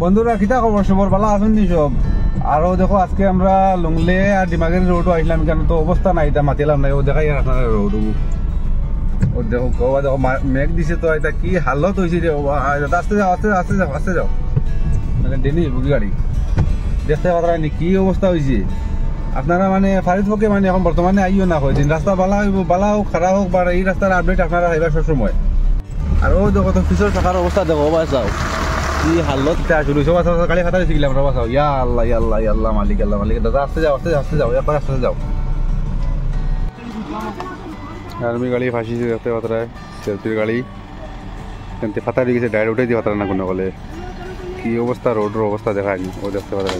বন্ধুরা কিতা খবর সবর ভালো আছেন নি সব? আরো দেখো আজকে আমরা লুংলে আর ডিমাগের রোড আসলাম, কেন তো অবস্থা নাই, এটা মাতিলাম নাই। ও দেখাই আপনার রোড, ও দেখো কবা দেখো মেঘ দিছে তো, এটা কি হালত হয়েছে রে। আস্তে যাও আস্তে আস্তে যাও আস্তে যাও, মানে ডেলি বুগি গাড়ি দেখতে পারেনি কি অবস্থা হয়েছে। আপনারা মানে ফারিদ হকে মানে এখন বর্তমানে আইও না হয়, রাস্তা বালা হইব, বালা হোক খারাপ হোক, বা এই রাস্তার আপডেট আপনারা হাইবা সবসময়। আর ও দেখো তো পিছর থাকার অবস্থা দেখো, বাঁচাও কি হালত আসলে সব গাড়ি খাতা শিখলাম। বাঁচাও, ইয়া আল্লাহ ইয়া আল্লাহ ইয়া আল্লাহ, মালিক আল্লাহ মালিক। দাদা আস্তে যাও আস্তে যাও আস্তে যাও, একবার আস্তে যাও। আর্মি গাড়ি ফাঁসিছে দেখতে পাত্রায়, সেলফির গাড়ি কিন্তু ফাতা দিয়ে গেছে, ডাইরেক্ট উঠে দিয়ে পাত্রা না কোনো বলে। কি অবস্থা রোডের অবস্থা দেখায়নি, ও দেখতে পাত্রা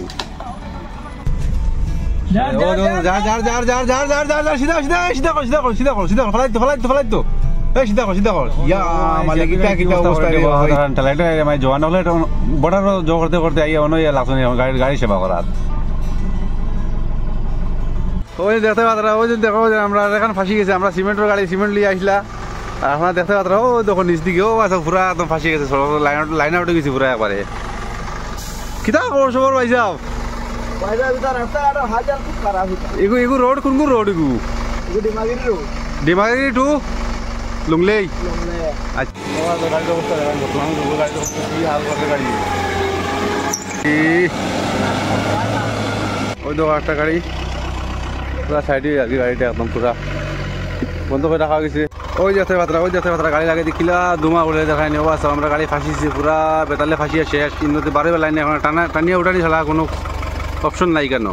গাড়ি সেবা করার। ওই দেখতে পাত্রা, ওই দেখো আমরা এখন ফাঁসি গেছে, আমরা সিমেন্টের গাড়ি সিমেন্ট লিয়ে আসলা। আর আপনারা দেখতে পাত্রা ও দেখো নিচ দিকে ও আছে পুরা একদম ফাঁসি গেছে, লাইন আউটে গেছি পুরা একবারে। কিতা খবর সবর ভাই যাও? এগু রোড কোন রোড? এগু ডিমাগিরি টু লুংলেই। আচ্ছা গাড়ির অবস্থা দেখেন, বর্তমান গাড়ির অবস্থা কি হাল করছে গাড়ি। ওই দেখো একটা গাড়ি পুরা সাইডে আর কি, গাড়িটা একদম পুরা বন্ধ করে রাখা গেছে। ওই দেখতে পাত্রা, ওই দেখতে পাত্রা গাড়ি লাগে দেখিলা ধুমা উড়ে দেখায় নেওয়া আছে। আমরা গাড়ি ফাঁসিছি পুরা বেতালে ফাঁসিয়ে শেষ, কিন্তু বারে লাইনে এখন টানিয়ে উঠানি ছাড়া কোনো অপশন নাই কেন।